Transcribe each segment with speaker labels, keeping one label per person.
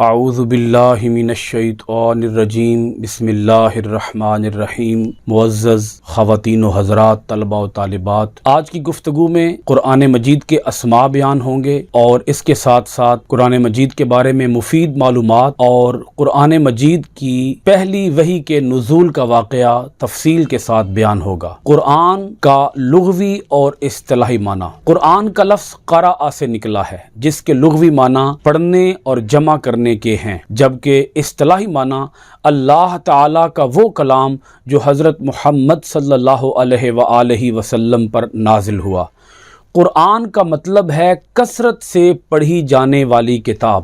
Speaker 1: اعوذ باللہ من الشیطان الرجیم بسم اللہ الرحمن الرحیم۔ معزز خواتین و حضرات، طلباء و طالبات، آج کی گفتگو میں قرآن مجید کے اسماء بیان ہوں گے اور اس کے ساتھ ساتھ قرآن مجید کے بارے میں مفید معلومات اور قرآن مجید کی پہلی وحی کے نزول کا واقعہ تفصیل کے ساتھ بیان ہوگا۔ قرآن کا لغوی اور اصطلاحی معنی۔ قرآن کا لفظ قرأ سے نکلا ہے جس کے لغوی معنی پڑھنے اور جمع کرنے کے ہیں، جبکہ اصطلاحی معنی اللہ تعالیٰ کا وہ کلام جو حضرت محمد صلی اللہ علیہ وآلہ وسلم پر نازل ہوا۔ قرآن کا مطلب ہے کثرت سے پڑھی جانے والی کتاب۔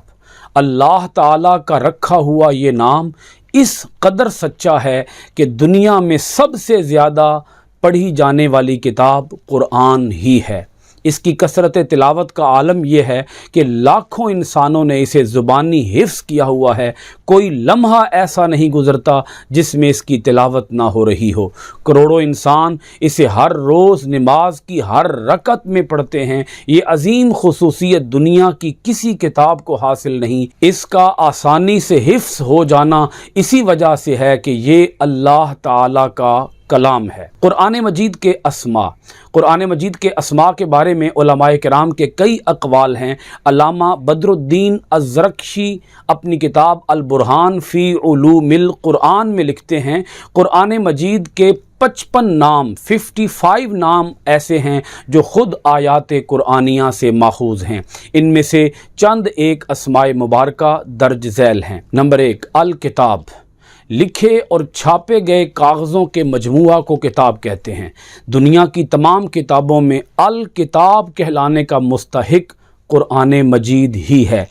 Speaker 1: اللہ تعالیٰ کا رکھا ہوا یہ نام اس قدر سچا ہے کہ دنیا میں سب سے زیادہ پڑھی جانے والی کتاب قرآن ہی ہے۔ اس کی کثرت تلاوت کا عالم یہ ہے کہ لاکھوں انسانوں نے اسے زبانی حفظ کیا ہوا ہے، کوئی لمحہ ایسا نہیں گزرتا جس میں اس کی تلاوت نہ ہو رہی ہو۔ کروڑوں انسان اسے ہر روز نماز کی ہر رکعت میں پڑھتے ہیں۔ یہ عظیم خصوصیت دنیا کی کسی کتاب کو حاصل نہیں۔ اس کا آسانی سے حفظ ہو جانا اسی وجہ سے ہے کہ یہ اللہ تعالیٰ کا کلام ہے۔ قرآن مجید کے اسماء۔ قرآن مجید کے اسماء کے بارے میں علماء کرام کے کئی اقوال ہیں۔ علامہ بدر الدین الزرکشی اپنی کتاب البرہان فی علوم القرآن میں لکھتے ہیں، قرآن مجید کے 55 نام 55 نام ایسے ہیں جو خود آیات قرآنیہ سے ماخوذ ہیں۔ ان میں سے چند ایک اسماء مبارکہ درج ذیل ہیں۔ نمبر 1، الکتاب۔ لکھے اور چھاپے گئے کاغذوں کے مجموعہ کو کتاب کہتے ہیں۔ دنیا کی تمام کتابوں میں الکتاب کہلانے کا مستحق قرآن مجید ہی ہے۔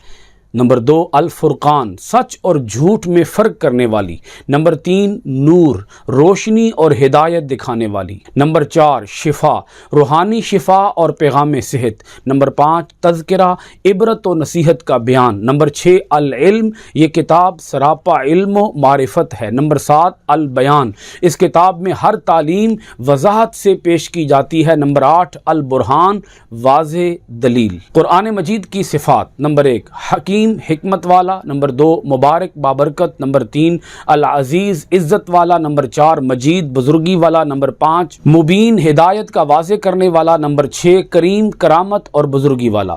Speaker 1: نمبر 2، الفرقان، سچ اور جھوٹ میں فرق کرنے والی۔ نمبر 3، نور، روشنی اور ہدایت دکھانے والی۔ نمبر 4، شفا، روحانی شفا اور پیغام صحت۔ نمبر 5، تذکرہ، عبرت و نصیحت کا بیان۔ نمبر 6، العلم، یہ کتاب سراپا علم و معرفت ہے۔ نمبر 7، البیان، اس کتاب میں ہر تعلیم وضاحت سے پیش کی جاتی ہے۔ نمبر 8، البرہان، واضح دلیل۔ قرآن مجید کی صفات۔ نمبر 1، حکیم، حکمت والا۔ نمبر 2، مبارک، بابرکت۔ نمبر 3، العزیز، عزت والا۔ نمبر 4، مجید، بزرگی والا۔ نمبر 5، مبین، ہدایت کا واضح کرنے والا۔ نمبر 6، کریم، کرامت اور بزرگی والا۔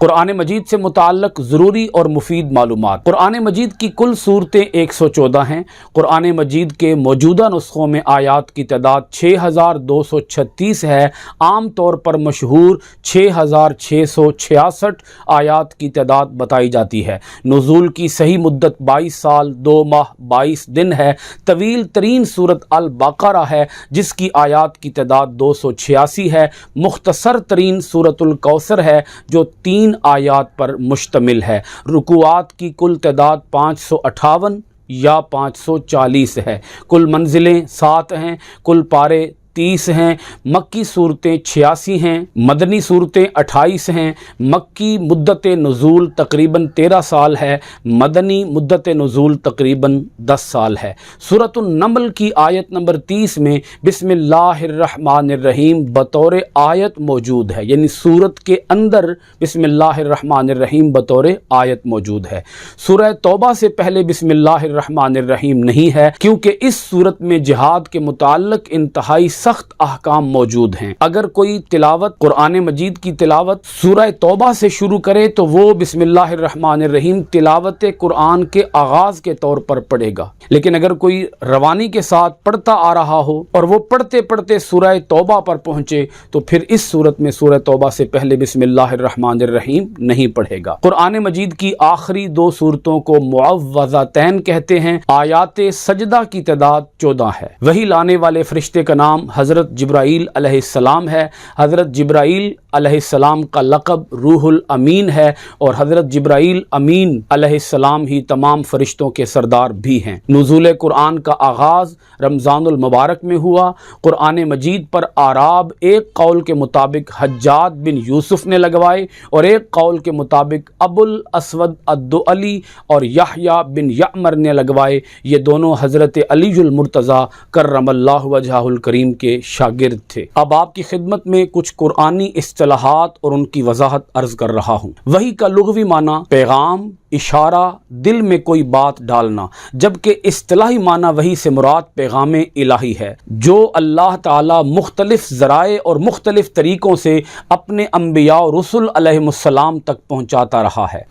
Speaker 1: قرآن مجید سے متعلق ضروری اور مفید معلومات۔ قرآن مجید کی کل سورتیں 114 ہیں۔ قرآن مجید کے موجودہ نسخوں میں آیات کی تعداد 6236 ہے۔ عام طور پر مشہور 6666 آیات کی تعداد بتائی جاتی ہے۔ نزول کی صحیح مدت 22 سال 2 ماہ 22 دن ہے۔ طویل ترین سورت البقرہ ہے جس کی آیات کی تعداد 286 ہے۔ مختصر ترین سورت الکوثر ہے جو 3 آیات پر مشتمل ہے۔ رکوعات کی کل تعداد 558 یا 540 ہے۔ کل منزلیں 7 ہیں۔ کل پارے 30 ہیں۔ مکی صورتیں 86 ہیں۔ مدنی صورتیں 28 ہیں۔ مکی مدت نزول تقریباً 13 سال ہے۔ مدنی مدت نزول تقریباً 10 سال ہے۔ سورۃ النمل کی آیت نمبر 30 میں بسم اللہ الرحمن الرحیم بطور آیت موجود ہے، یعنی سورت کے اندر بسم اللہ الرحمن الرحیم بطور آیت موجود ہے۔ سورہ توبہ سے پہلے بسم اللہ الرحمن الرحیم نہیں ہے کیونکہ اس سورت میں جہاد کے متعلق انتہائی سخت احکام موجود ہیں۔ اگر کوئی تلاوت قرآن مجید کی تلاوت سورہ توبہ سے شروع کرے تو وہ بسم اللہ الرحمن الرحیم تلاوت قرآن کے آغاز کے طور پر پڑھے گا، لیکن اگر کوئی روانی کے ساتھ پڑھتا آ رہا ہو اور وہ پڑھتے پڑھتے سورہ توبہ پر پہنچے تو پھر اس صورت میں سورہ توبہ سے پہلے بسم اللہ الرحمن الرحیم نہیں پڑھے گا۔ قرآن مجید کی آخری 2 سورتوں کو معوذتین کہتے ہیں۔ آیات سجدہ کی تعداد 14 ہے۔ وحی لانے والے فرشتے کا نام حضرت جبرائیل علیہ السلام ہے۔ حضرت جبرائیل علیہ السلام کا لقب روح الامین ہے اور حضرت جبرائیل امین علیہ السلام ہی تمام فرشتوں کے سردار بھی ہیں۔ نزول قرآن کا آغاز رمضان المبارک میں ہوا۔ قرآن مجید پر اعراب ایک قول کے مطابق حجاج بن یوسف نے لگوائے اور ایک قول کے مطابق ابو الاسود الدؤلی اور یحییٰ بن یعمر نے لگوائے۔ یہ دونوں حضرت علی المرتضیٰ کرم اللہ وجہہ الکریم کے شاگرد تھے۔ اب آپ کی خدمت میں کچھ قرآنی اصطلاحات اور ان کی وضاحت عرض کر رہا ہوں۔ وحی کا لغوی معنی پیغام، اشارہ، دل میں کوئی بات ڈالنا، جبکہ اصطلاحی معنی وحی سے مراد پیغام الہی ہے جو اللہ تعالیٰ مختلف ذرائع اور مختلف طریقوں سے اپنے انبیاء اور رسل علیہ السلام تک پہنچاتا رہا ہے۔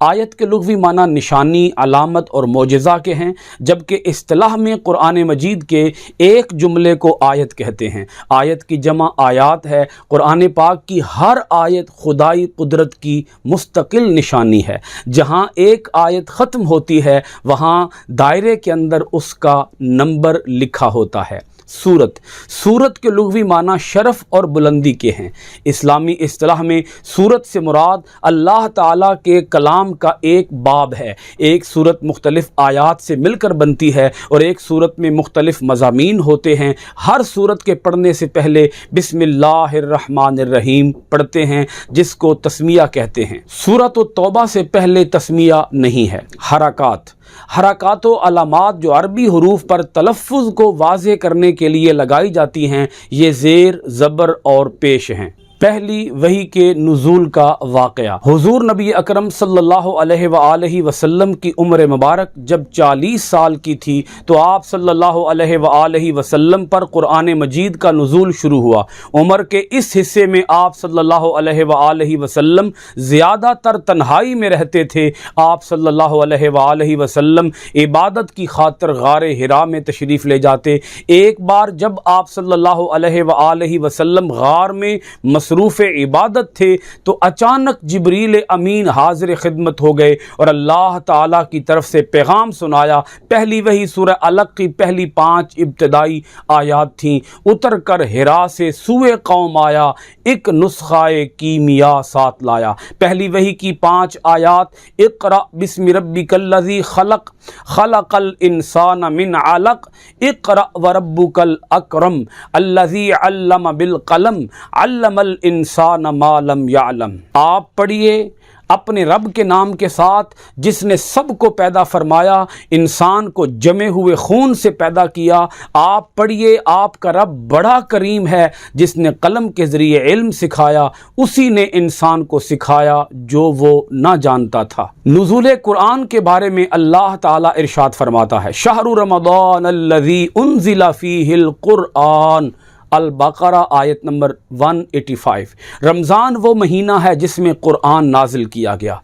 Speaker 1: آیت کے لغوی معنی نشانی، علامت اور معجزہ کے ہیں، جبکہ اصطلاح میں قرآن مجید کے ایک جملے کو آیت کہتے ہیں۔ آیت کی جمع آیات ہے۔ قرآن پاک کی ہر آیت خدائی قدرت کی مستقل نشانی ہے۔ جہاں ایک آیت ختم ہوتی ہے وہاں دائرے کے اندر اس کا نمبر لکھا ہوتا ہے۔ سورت کے لغوی معنی شرف اور بلندی کے ہیں۔ اسلامی اصطلاح میں سورت سے مراد اللہ تعالیٰ کے کلام کا ایک باب ہے۔ ایک سورت مختلف آیات سے مل کر بنتی ہے اور ایک سورت میں مختلف مضامین ہوتے ہیں۔ ہر سورت کے پڑھنے سے پہلے بسم اللہ الرحمن الرحیم پڑھتے ہیں، جس کو تسمیہ کہتے ہیں۔ سورۃ التوبہ سے پہلے تسمیہ نہیں ہے۔ حرکات و علامات جو عربی حروف پر تلفظ کو واضح کرنے کے لیے لگائی جاتی ہیں، یہ زیر، زبر اور پیش ہیں۔ پہلی وحی کے نزول کا واقعہ۔ حضور نبی اکرم صلی اللہ علیہ وآلہ وسلم کی عمر مبارک جب 40 سال کی تھی تو آپ صلی اللہ علیہ وآلہ وسلم پر قرآن مجید کا نزول شروع ہوا۔ عمر کے اس حصے میں آپ صلی اللہ علیہ وآلہ وسلم زیادہ تر تنہائی میں رہتے تھے۔ آپ صلی اللہ علیہ وآلہ وسلم عبادت کی خاطر غار حرا میں تشریف لے جاتے۔ ایک بار جب آپ صلی اللہ علیہ وآلہ وسلم غار میں مصروف عبادت تھے تو اچانک جبریل امین حاضر خدمت ہو گئے اور اللہ تعالیٰ کی طرف سے پیغام سنایا۔ پہلی وحی سورہ علق کی پہلی 5 ابتدائی آیات تھیں۔ اتر کر حرا سے سوئے قوم آیا، ایک نسخہ کیمیا ساتھ لایا۔ پہلی وحی کی 5 آیات: اقرأ بسم ربک الذی خلق، خلق الانسان من علق، اقرأ وربک الاکرم، الذی علم بالقلم، علم الانسان ما لم یعلم۔ آپ پڑھیے اپنے رب کے نام کے ساتھ جس نے سب کو پیدا فرمایا، انسان کو جمے ہوئے خون سے پیدا کیا۔ آپ پڑھیے آپ کا رب بڑا کریم ہے جس نے قلم کے ذریعے علم سکھایا، اسی نے انسان کو سکھایا جو وہ نہ جانتا تھا۔ نزول قرآن کے بارے میں اللہ تعالیٰ ارشاد فرماتا ہے: شہر رمضان الذی انزل فیہ القرآن، البقرہ آیت نمبر 185۔ رمضان وہ مہینہ ہے جس میں قرآن نازل کیا گیا۔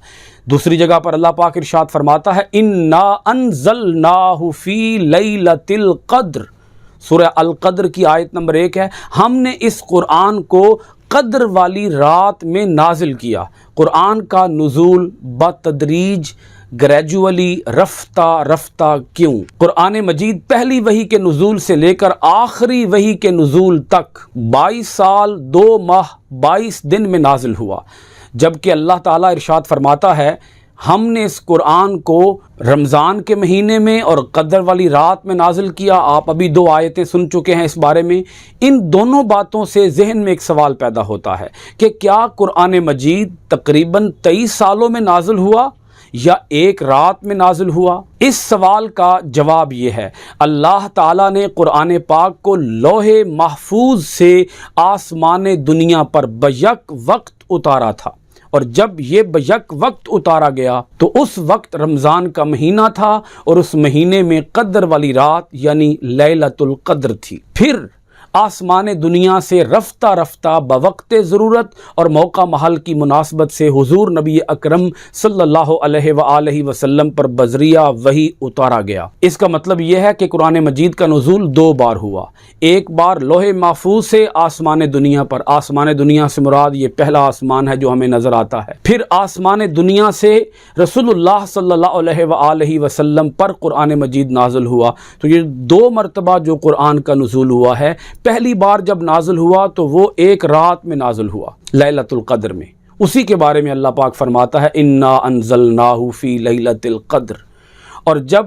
Speaker 1: دوسری جگہ پر اللہ پاک ارشاد فرماتا ہے: انا انزلناہ فی لیلۃ القدر، سورہ القدر کی آیت نمبر 1 ہے۔ ہم نے اس قرآن کو قدر والی رات میں نازل کیا۔ قرآن کا نزول بتدریج، گریجولی، رفتہ رفتہ کیوں؟ قرآن مجید پہلی وحی کے نزول سے لے کر آخری وحی کے نزول تک 22 سال 2 ماہ 22 دن میں نازل ہوا، جبکہ اللہ تعالیٰ ارشاد فرماتا ہے: ہم نے اس قرآن کو رمضان کے مہینے میں اور قدر والی رات میں نازل کیا۔ آپ ابھی 2 آیتیں سن چکے ہیں اس بارے میں۔ ان دونوں باتوں سے ذہن میں ایک سوال پیدا ہوتا ہے کہ کیا قرآن مجید تقریباً 23 سالوں میں نازل ہوا یا ایک رات میں نازل ہوا؟ اس سوال کا جواب یہ ہے: اللہ تعالیٰ نے قرآن پاک کو لوح محفوظ سے آسمان دنیا پر بیک وقت اتارا تھا، اور جب یہ بیک وقت اتارا گیا تو اس وقت رمضان کا مہینہ تھا اور اس مہینے میں قدر والی رات یعنی لیلۃ القدر تھی۔ پھر آسمان دنیا سے رفتہ رفتہ بوقت ضرورت اور موقع محل کی مناسبت سے حضور نبی اکرم صلی اللہ علیہ وآلہ وسلم پر بذریعہ وحی اتارا گیا۔ اس کا مطلب یہ ہے کہ قرآن مجید کا نزول 2 بار ہوا۔ ایک بار لوح محفوظ سے آسمان دنیا پر، آسمان دنیا سے مراد یہ پہلا آسمان ہے جو ہمیں نظر آتا ہے۔ پھر آسمان دنیا سے رسول اللہ صلی اللہ علیہ وآلہ وسلم پر قرآن مجید نازل ہوا۔ تو یہ 2 مرتبہ جو قرآن کا نزول ہوا ہے، پہلی بار جب نازل ہوا تو وہ ایک رات میں نازل ہوا، لیلۃ القدر میں۔ اسی کے بارے میں اللہ پاک فرماتا ہے: انا انزلناہ فی لیلۃ القدر۔ اور جب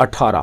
Speaker 1: 18।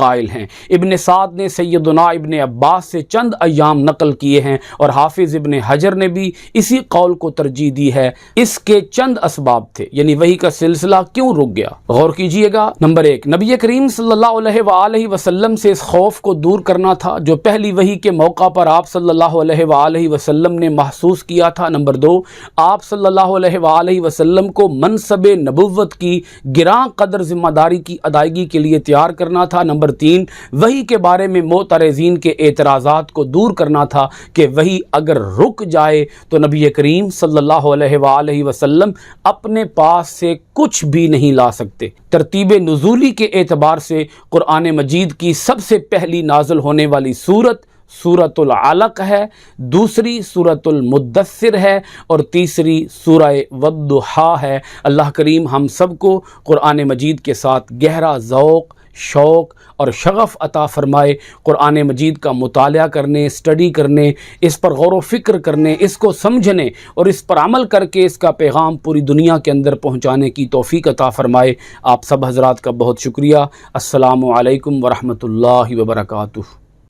Speaker 1: قائل ہیں۔ ابن سعد نے سیدنا ابن عباس سے چند ایام نقل کیے ہیں اور حافظ ابن حجر نے بھی اسی قول کو ترجیح دی ہے۔ اس کے چند اسباب تھے، یعنی وحی کا سلسلہ کیوں رک گیا؟ غور کیجئے گا۔ نمبر 1، نبی کریم صلی اللہ علیہ وآلہ وسلم سے اس خوف کو دور کرنا تھا جو پہلی وحی کے موقع پر آپ صلی اللہ علیہ وآلہ وسلم نے محسوس کیا تھا۔ نمبر 2، آپ صلی اللہ علیہ وآلہ وسلم کو منصب نبوت کی گراں قدر ذمہ داری کی ادائیگی کے لیے تیار کرنا تھا۔ نمبر 3، وحی کے بارے میں معترضین کے اعتراضات کو دور کرنا تھا کہ وحی اگر رک جائے تو نبی کریم صلی اللہ علیہ وآلہ وسلم اپنے پاس سے کچھ بھی نہیں لا سکتے۔ ترتیب نزولی کے اعتبار سے قرآن مجید کی سب سے پہلی نازل ہونے والی سورت سورۃ العلق ہے، دوسری سورۃ المدثر ہے اور تیسری سورہ والضحیٰ ہے۔ اللہ کریم ہم سب کو قرآن مجید کے ساتھ گہرا ذوق، شوق اور شغف عطا فرمائے۔ قرآن مجید کا مطالعہ کرنے، اسٹڈی کرنے، اس پر غور و فکر کرنے، اس کو سمجھنے اور اس پر عمل کر کے اس کا پیغام پوری دنیا کے اندر پہنچانے کی توفیق عطا فرمائے۔ آپ سب حضرات کا بہت شکریہ۔ السلام علیکم ورحمۃ اللہ وبرکاتہ۔